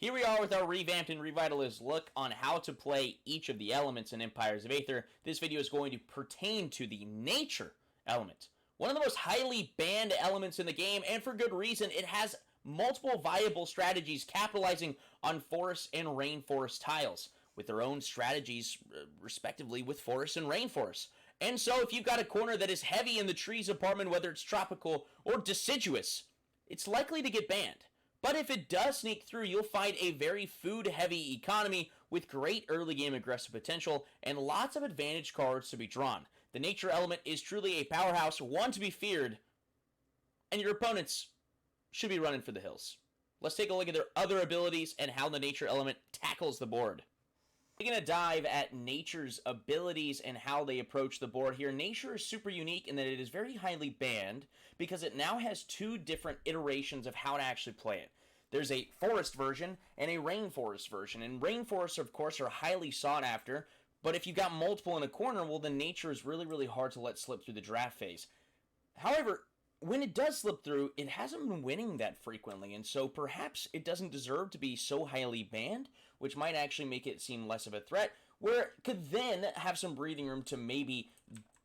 Here we are with our revamped and revitalized look on how to play each of the elements in Empires of Aether. This video is going to pertain to the nature element. One of the most highly banned elements in the game, and for good reason. It has multiple viable strategies capitalizing on forest and rainforest tiles, with their own strategies, respectively, with forest and rainforest. And so if you've got a corner that is heavy in the trees department, whether it's tropical or deciduous, it's likely to get banned. But if it does sneak through, you'll find a very food-heavy economy with great early-game aggressive potential and lots of advantage cards to be drawn. The nature element is truly a powerhouse, one to be feared, and your opponents should be running for the hills. Let's take a look at their other abilities and how the nature element tackles the board. We're going to dive at nature's abilities and how they approach the board here. Nature is super unique in that it is very highly banned because it now has two different iterations of how to actually play it. There's a forest version and a rainforest version, and rainforests, of course, are highly sought after, but if you've got multiple in a corner, well, then nature is really, really hard to let slip through the draft phase. However, when it does slip through, it hasn't been winning that frequently, and so perhaps it doesn't deserve to be so highly banned, which might actually make it seem less of a threat, where it could then have some breathing room to maybe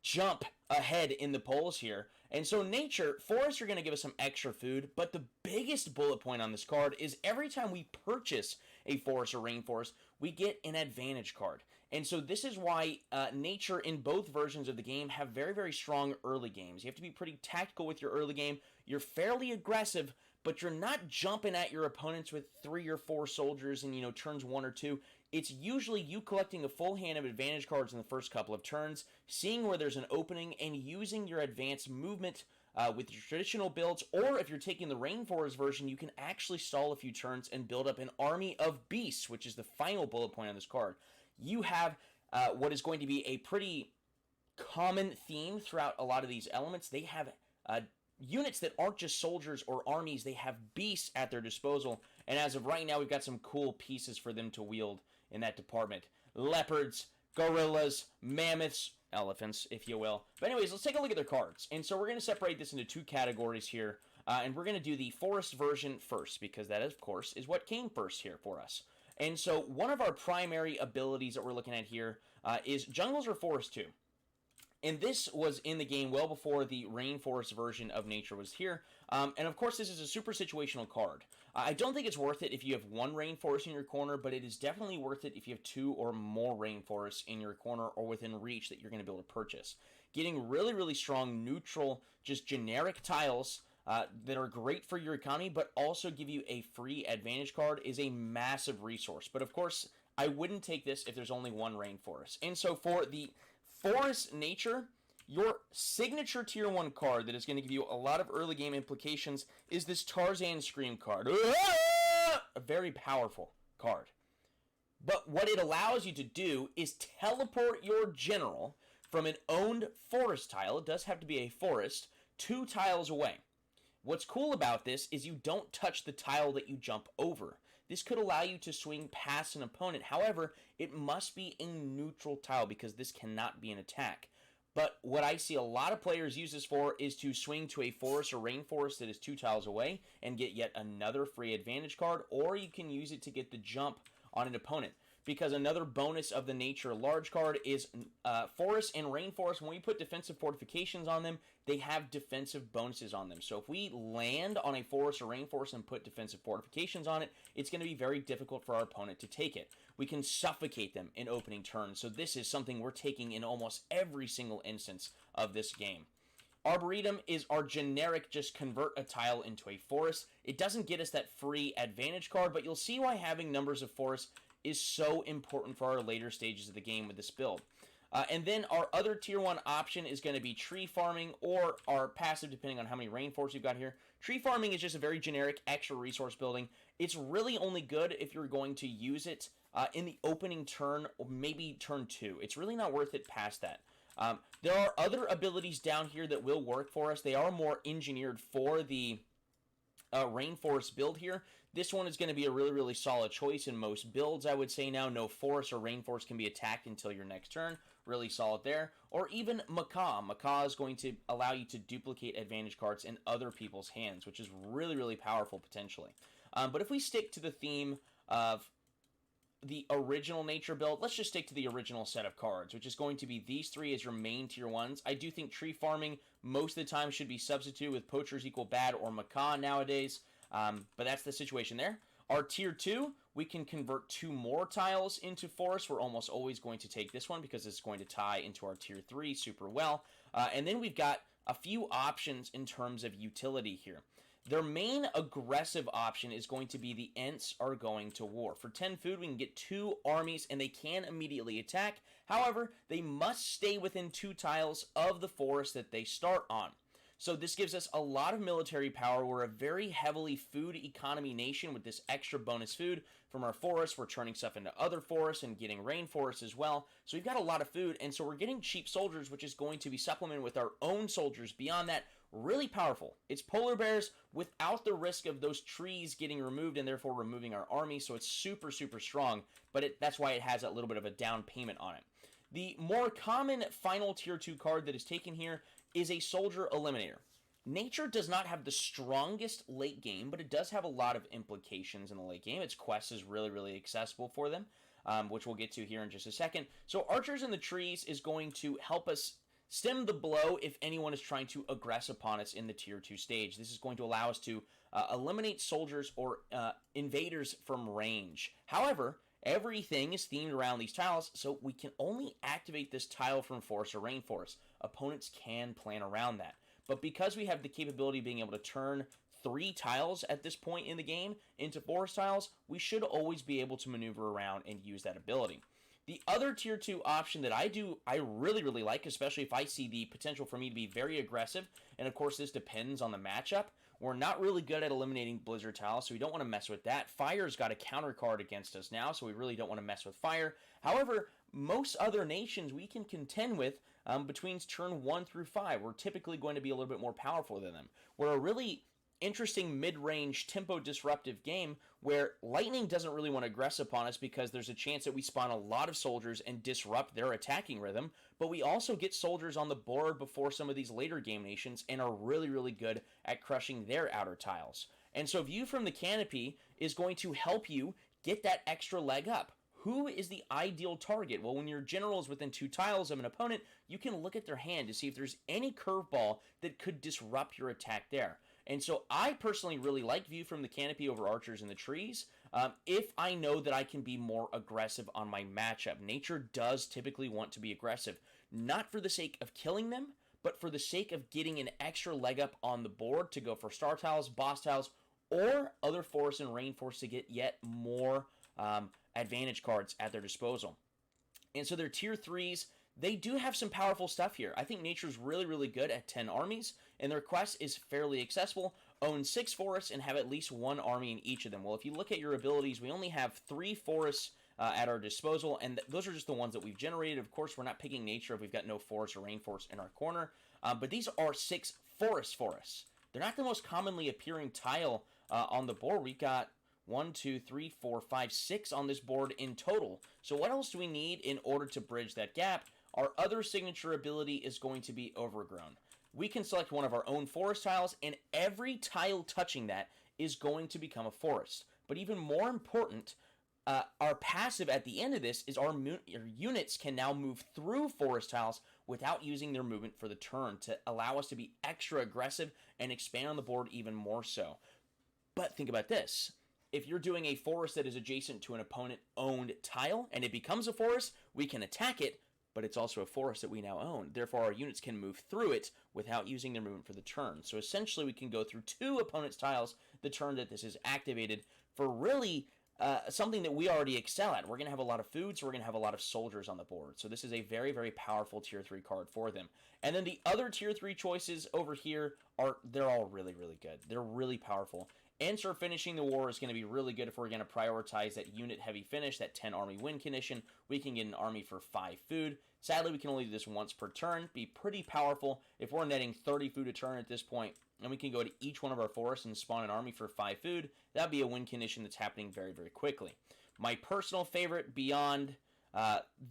jump ahead in the polls here. And so nature, forests are going to give us some extra food, but the biggest bullet point on this card is every time we purchase a forest or rainforest, we get an advantage card. And so this is why nature in both versions of the game have very, very strong early games. You have to be pretty tactical with your early game. You're fairly aggressive, but you're not jumping at your opponents with 3 or 4 soldiers in, turns 1 or 2. It's usually you collecting a full hand of advantage cards in the first couple of turns, seeing where there's an opening, and using your advanced movement with your traditional builds, or if you're taking the Rainforest version, you can actually stall a few turns and build up an army of beasts, which is the final bullet point on this card. You have what is going to be a pretty common theme throughout a lot of these elements. They have units that aren't just soldiers or armies, they have beasts at their disposal, and as of right now, we've got some cool pieces for them to wield in that department. Leopards, gorillas, mammoths, elephants, if you will. But anyways, let's take a look at their cards. And so we're going to separate this into 2 categories here, and we're going to do the forest version first, because that, of course, is what came first here for us. And so one of our primary abilities that we're looking at here is Jungles or Forest 2. And this was in the game well before the Rainforest version of Nature was here. And of course, this is a super situational card. I don't think it's worth it if you have 1 Rainforest in your corner, but it is definitely worth it if you have 2 or more Rainforests in your corner or within reach that you're going to be able to purchase. Getting really, really strong, neutral, just generic tiles that are great for your economy, but also give you a free advantage card is a massive resource. But of course, I wouldn't take this if there's only 1 Rainforest. And so for the Forest Nature, your signature Tier 1 card that is going to give you a lot of early game implications is this Tarzan Scream card. A very powerful card. But what it allows you to do is teleport your general from an owned forest tile, it does have to be a forest, 2 tiles away. What's cool about this is you don't touch the tile that you jump over. This could allow you to swing past an opponent. However, it must be a neutral tile because this cannot be an attack. But what I see a lot of players use this for is to swing to a forest or rainforest that is 2 tiles away and get yet another free advantage card, or you can use it to get the jump on an opponent. Because another bonus of the Nature large card is Forest and Rainforest. When we put defensive fortifications on them, they have defensive bonuses on them. So if we land on a Forest or Rainforest and put defensive fortifications on it, it's going to be very difficult for our opponent to take it. We can suffocate them in opening turns. So this is something we're taking in almost every single instance of this game. Arboretum is our generic, just convert a tile into a forest. It doesn't get us that free advantage card, but you'll see why having numbers of forests is so important for our later stages of the game with this build. And then our other Tier 1 option is going to be tree farming or our passive, depending on how many rainforests you've got here. Tree farming is just a very generic extra resource building. It's really only good if you're going to use it in the opening turn or maybe turn 2. It's really not worth it past that. There are other abilities down here that will work for us. They are more engineered for the rainforest build here. This one is going to be a really, really solid choice in most builds, I would say now. No forest or rainforest can be attacked until your next turn. Really solid there. Or even Macaw. Macaw is going to allow you to duplicate advantage cards in other people's hands, which is really, really powerful potentially. But if we stick to the theme of the original nature build, let's just stick to the original set of cards, which is going to be these three as your main tier 1s. I do think tree farming most of the time should be substituted with poachers equal bad or macaw nowadays, but that's the situation there. Our tier 2, we can convert 2 more tiles into forest. We're almost always going to take this one because it's going to tie into our tier 3 super well. And then we've got a few options in terms of utility here. Their main aggressive option is going to be the Ents are going to war. For 10 food, we can get 2 armies, and they can immediately attack. However, they must stay within 2 tiles of the forest that they start on. So this gives us a lot of military power. We're a very heavily food economy nation with this extra bonus food from our forests. We're turning stuff into other forests and getting rainforests as well. So we've got a lot of food, and so we're getting cheap soldiers, which is going to be supplemented with our own soldiers. Beyond that, really powerful. It's polar bears without the risk of those trees getting removed and therefore removing our army, so it's super, super strong, but that's why it has a little bit of a down payment on it. The more common final tier 2 card that is taken here is a Soldier Eliminator. Nature does not have the strongest late game, but it does have a lot of implications in the late game. Its quest is really, really accessible for them, which we'll get to here in just a second. So Archers in the Trees is going to help us stem the blow if anyone is trying to aggress upon us in the tier 2 stage. This is going to allow us to eliminate soldiers or invaders from range. However, everything is themed around these tiles, so we can only activate this tile from forest or rainforest. Opponents can plan around that. But because we have the capability of being able to turn 3 tiles at this point in the game into forest tiles, we should always be able to maneuver around and use that ability. The other tier 2 option that I really, really like, especially if I see the potential for me to be very aggressive, and of course this depends on the matchup. We're not really good at eliminating blizzard tiles, so we don't want to mess with that. Fire's got a counter card against us now, so we really don't want to mess with fire. However, most other nations we can contend with between turn 1 through 5. We're typically going to be a little bit more powerful than them. We're a really interesting mid-range tempo disruptive game where lightning doesn't really want to aggress upon us because there's a chance that we spawn a lot of soldiers and disrupt their attacking rhythm, but we also get soldiers on the board before some of these later game nations and are really, really good at crushing their outer tiles. And so View from the Canopy is going to help you get that extra leg up. Who is the ideal target? Well, when your general is within 2 tiles of an opponent, you can look at their hand to see if there's any curveball that could disrupt your attack there. And so I personally really like View from the Canopy over Archers in the Trees if I know that I can be more aggressive on my matchup. Nature does typically want to be aggressive, not for the sake of killing them, but for the sake of getting an extra leg up on the board to go for star tiles, boss tiles, or other forests and rainforests to get yet more advantage cards at their disposal. And so their tier 3s, they do have some powerful stuff here. I think Nature's really, really good at 10 armies, and their quest is fairly accessible. Own 6 forests and have at least 1 army in each of them. Well, if you look at your abilities, we only have 3 forests at our disposal, and those are just the ones that we've generated. Of course, we're not picking nature if we've got no forest or rainforest in our corner, but these are 6 forests. They're not the most commonly appearing tile on the board. We've got 1, 2, 3, 4, 5, 6 on this board in total. So what else do we need in order to bridge that gap? Our other signature ability is going to be Overgrown. We can select one of our own forest tiles, and every tile touching that is going to become a forest. But even more important, our passive at the end of this is our units can now move through forest tiles without using their movement for the turn to allow us to be extra aggressive and expand on the board even more so. But think about this. If you're doing a forest that is adjacent to an opponent-owned tile and it becomes a forest, we can attack it, but it's also a forest that we now own. Therefore, our units can move through it without using their movement for the turn. So essentially, we can go through 2 opponents' tiles the turn that this is activated for really something that we already excel at. We're going to have a lot of food, so we're going to have a lot of soldiers on the board. So this is a very, very powerful Tier 3 card for them. And then the other Tier 3 choices over here they're all really, really good. They're really powerful. Enter Finishing the War is going to be really good if we're going to prioritize that unit-heavy finish, that 10 army win condition. We can get an army for 5 food. Sadly, we can only do this once per turn. Be pretty powerful if we're netting 30 food a turn at this point, and we can go to each one of our forests and spawn an army for 5 food. That'd be a win condition that's happening very, very quickly. My personal favorite beyond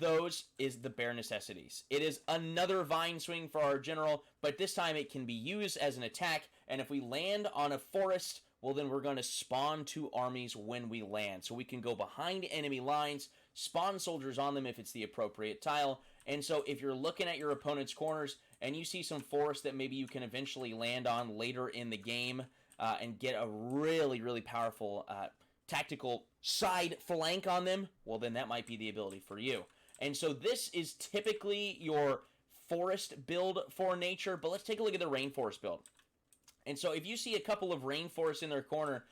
those is the Bare Necessities. It is another vine swing for our general, but this time it can be used as an attack, and if we land on a forest well then we're going to spawn 2 armies when we land. So we can go behind enemy lines, spawn soldiers on them if it's the appropriate tile. And so if you're looking at your opponent's corners and you see some forest that maybe you can eventually land on later in the game and get a really, really powerful tactical side flank on them, well then that might be the ability for you. And so this is typically your forest build for nature, but let's take a look at the rainforest build. And so if you see a couple of rainforests in their corner,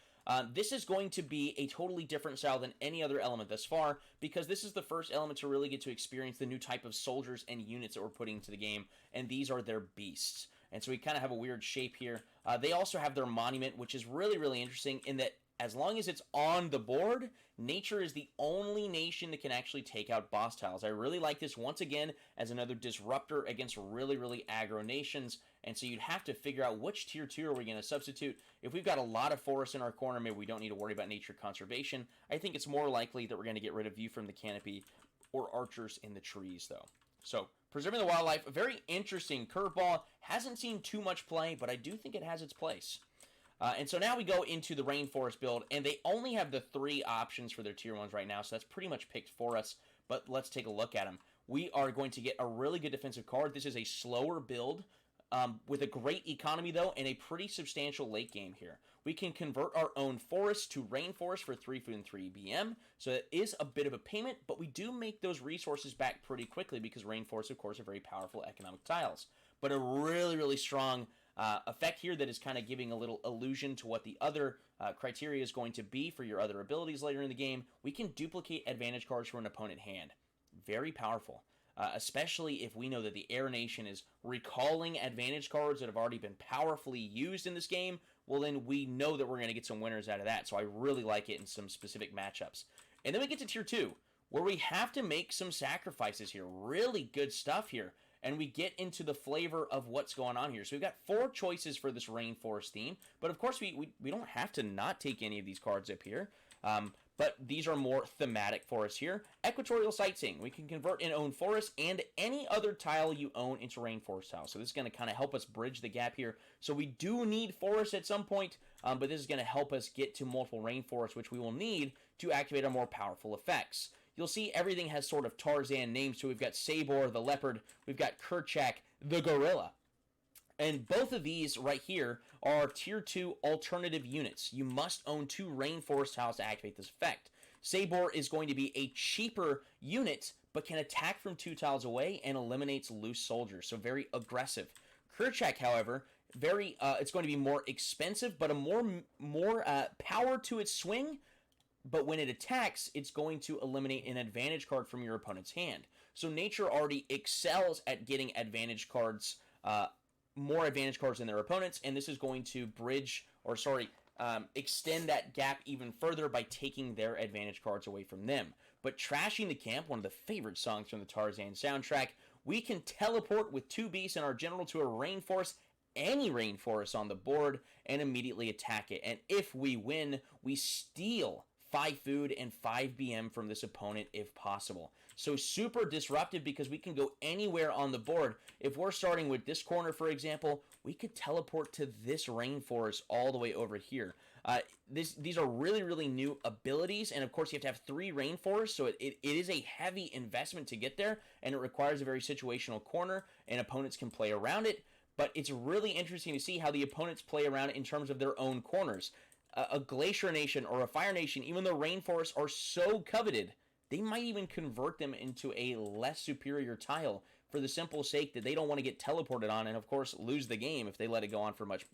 this is going to be a totally different style than any other element thus far, because this is the first element to really get to experience the new type of soldiers and units that we're putting into the game, and these are their beasts. And so we kind of have a weird shape here. They also have their monument, which is really, really interesting in that as long as it's on the board, nature is the only nation that can actually take out boss tiles. I really like this, once again, as another disruptor against really, really aggro nations. And so you'd have to figure out which tier 2 are we going to substitute. If we've got a lot of forests in our corner, maybe we don't need to worry about nature conservation. I think it's more likely that we're going to get rid of view from the canopy or archers in the trees, though. So, preserving the wildlife, a very interesting curveball. Hasn't seen too much play, but I do think it has its place. And so now we go into the rainforest build, and they only have the 3 options for their tier 1s right now, so that's pretty much picked for us, but let's take a look at them. We are going to get a really good defensive card. This is a slower build with a great economy, though, and a pretty substantial late game here. We can convert our own forest to rainforest for 3 food and 3 BM, so it is a bit of a payment, but we do make those resources back pretty quickly because rainforests, of course, are very powerful economic tiles. But a really, really strong effect here that is kind of giving a little illusion to what the other criteria is going to be for your other abilities later in the game. We can duplicate advantage cards from an opponent hand. Very powerful, especially if we know that the Air Nation is recalling advantage cards that have already been powerfully used in this game. Well, then we know that we're going to get some winners out of that, so I really like it in some specific matchups. And then we get to tier 2, where we have to make some sacrifices here. Really good stuff here. And we get into the flavor of what's going on here. So we've got 4 choices for this rainforest theme, but of course we don't have to not take any of these cards up here. But these are more thematic for us here. Equatorial sightseeing. We can convert and own forest and any other tile you own into rainforest tile. So this is going to kind of help us bridge the gap here. So we do need forest at some point, but this is going to help us get to multiple rainforests, which we will need to activate our more powerful effects. You'll see everything has sort of Tarzan names, so we've got Sabor, the leopard, we've got Kerchak, the gorilla. And both of these right here are tier 2 alternative units. You must own 2 rainforest tiles to activate this effect. Sabor is going to be a cheaper unit, but can attack from 2 tiles away and eliminates loose soldiers, so very aggressive. Kerchak, however, it's going to be more expensive, but a more power to its swing. But when it attacks, it's going to eliminate an advantage card from your opponent's hand. So nature already excels at getting advantage cards, more advantage cards than their opponents, and this is going to extend that gap even further by taking their advantage cards away from them. But Trashing the Camp, one of the favorite songs from the Tarzan soundtrack, we can teleport with 2 beasts and our general to a rainforest, any rainforest on the board, and immediately attack it. And if we win, we steal 5 food and 5 BM from this opponent if possible. So super disruptive because we can go anywhere on the board. If we're starting with this corner, for example, we could teleport to this rainforest all the way over here. These are really, really new abilities, and of course you have to have 3 rainforests, so it is a heavy investment to get there, and it requires a very situational corner, and opponents can play around it, but it's really interesting to see how the opponents play around it in terms of their own corners. A Glacier Nation or a Fire Nation, even though rainforests are so coveted, they might even convert them into a less superior tile for the simple sake that they don't want to get teleported on and, of course, lose the game if they let it go on for much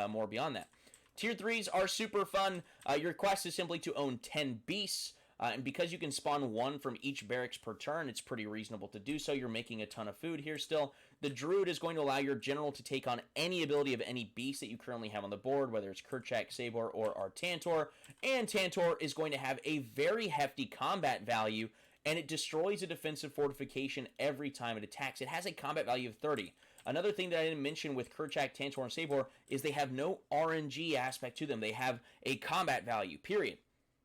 more beyond that. Tier 3s are super fun. Your quest is simply to own 10 beasts. And because you can spawn 1 from each barracks per turn, it's pretty reasonable to do so. You're making a ton of food here still. The Druid is going to allow your general to take on any ability of any beast that you currently have on the board, whether it's Kerchak, Sabor, or our Tantor. And Tantor is going to have a very hefty combat value, and it destroys a defensive fortification every time it attacks. It has a combat value of 30. Another thing that I didn't mention with Kerchak, Tantor, and Sabor is they have no RNG aspect to them. They have a combat value, period.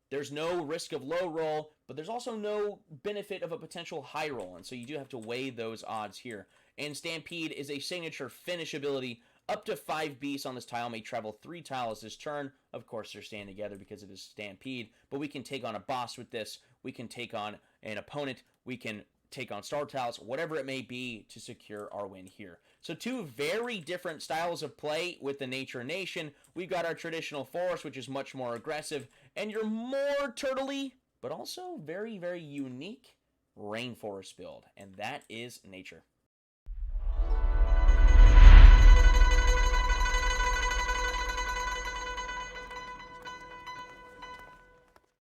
There's no risk of low roll, but there's also no benefit of a potential high roll, and so you do have to weigh those odds here. And Stampede is a signature finish ability Up to 5 beasts on this tile may travel 3 tiles this turn. Of course, they're staying together because it is Stampede, but we can take on a boss with this. We can take on an opponent. We can take on star tiles, whatever it may be, to secure our win here. So 2 very different styles of play with the Nature Nation. We've got our traditional forest, which is much more aggressive, and your more turtley, but also very, very unique rainforest build, and that is Nature.